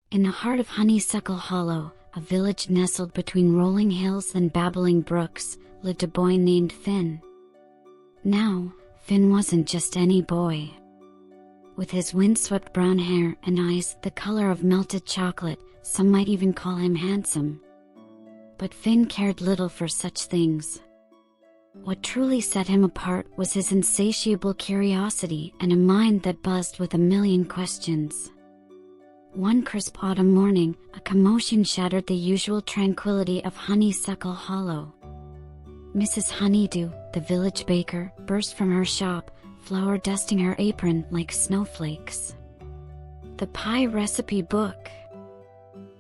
In the heart of Honeysuckle Hollow, a village nestled between rolling hills and babbling brooks, lived a boy named Finn. Now, Finn wasn't just any boy. With his windswept brown hair and eyes the color of melted chocolate, some might even call him handsome. But Finn cared little for such things. What truly set him apart was his insatiable curiosity and a mind that buzzed with a million questions. One crisp autumn morning, a commotion shattered the usual tranquility of Honeysuckle Hollow. Mrs. Honeydew, the village baker, burst from her shop, flour dusting her apron like snowflakes. The pie recipe book!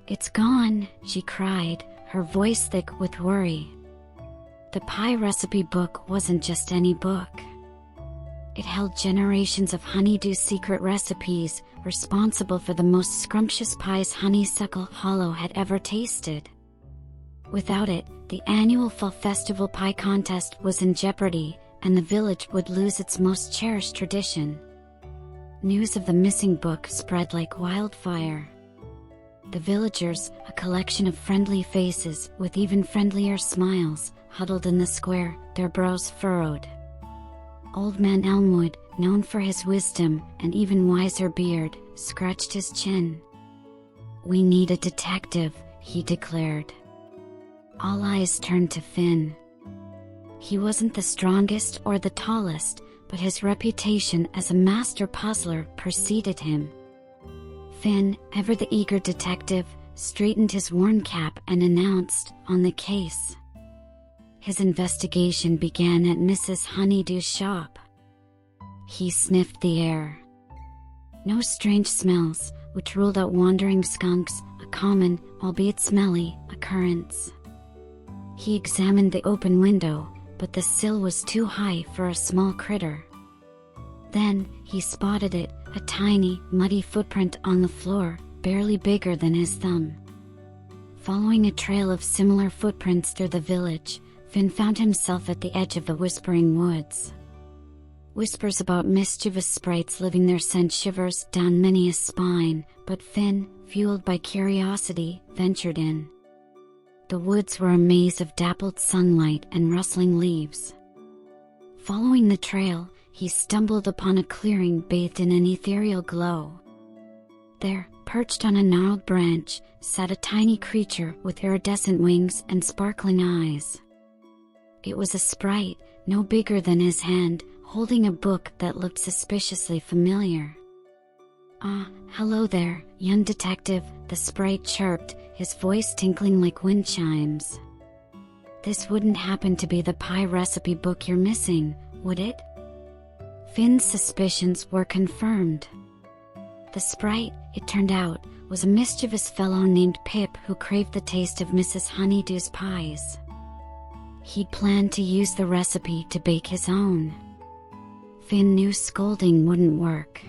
"It's gone," she cried, her voice thick with worry. The pie recipe book wasn't just any book. It held generations of Honeydew's secret recipes, responsible for the most scrumptious pies Honeysuckle Hollow had ever tasted. Without it, the annual Fall Festival Pie Contest was in jeopardy, and the village would lose its most cherished tradition. News of the missing book spread like wildfire. The villagers, a collection of friendly faces with even friendlier smiles, huddled in the square, their brows furrowed. Old Man Elmwood, known for his wisdom and even wiser beard, scratched his chin. "We need a detective," he declared. All eyes turned to Finn. He wasn't the strongest or the tallest, but his reputation as a master puzzler preceded him. Finn, ever the eager detective, straightened his worn cap and announced, "On the case." His investigation began at Mrs. Honeydew's shop. He sniffed the air. No strange smells, which ruled out wandering skunks, a common, albeit smelly, occurrence. He examined the open window, but the sill was too high for a small critter. Then, he spotted it, a tiny, muddy footprint on the floor, barely bigger than his thumb. Following a trail of similar footprints through the village, Finn found himself at the edge of the Whispering Woods. Whispers about mischievous sprites living there sent shivers down many a spine, but Finn, fueled by curiosity, ventured in. The woods were a maze of dappled sunlight and rustling leaves. Following the trail, he stumbled upon a clearing bathed in an ethereal glow. There, perched on a gnarled branch, sat a tiny creature with iridescent wings and sparkling eyes. It was a sprite, no bigger than his hand, holding a book that looked suspiciously familiar. "Ah, hello there, young detective," the sprite chirped, his voice tinkling like wind chimes. "This wouldn't happen to be the pie recipe book you're missing, would it?" Finn's suspicions were confirmed. The sprite, it turned out, was a mischievous fellow named Pip who craved the taste of Mrs. Honeydew's pies. He'd planned to use the recipe to bake his own. Finn knew scolding wouldn't work.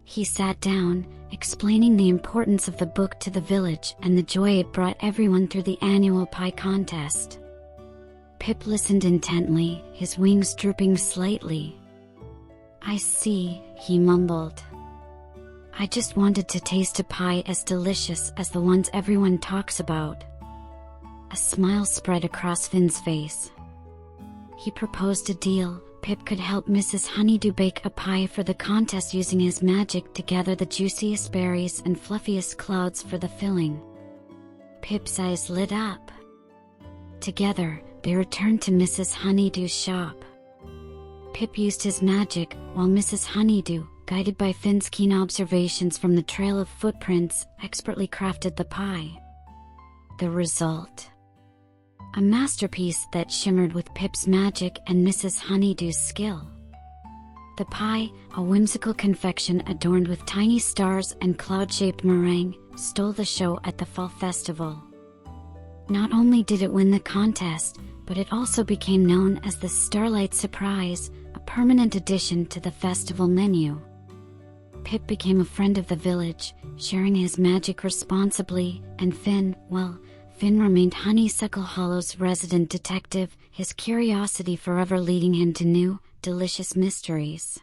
He sat down, explaining the importance of the book to the village and the joy it brought everyone through the annual pie contest. Pip listened intently, his wings drooping slightly. "I see," he mumbled. "I just wanted to taste a pie as delicious as the ones everyone talks about." A smile spread across Finn's face. He proposed a deal. Pip could help Mrs. Honeydew bake a pie for the contest using his magic to gather the juiciest berries and fluffiest clouds for the filling. Pip's eyes lit up. Together, they returned to Mrs. Honeydew's shop. Pip used his magic, while Mrs. Honeydew, guided by Finn's keen observations from the trail of footprints, expertly crafted the pie. The result: a masterpiece that shimmered with Pip's magic and Mrs. Honeydew's skill. The pie, a whimsical confection adorned with tiny stars and cloud-shaped meringue, stole the show at the Fall Festival. Not only did it win the contest, but it also became known as the Starlight Surprise, a permanent addition to the festival menu. Pip became a friend of the village, sharing his magic responsibly, and Finn remained Honeysuckle Hollow's resident detective, his curiosity forever leading him to new, delicious mysteries.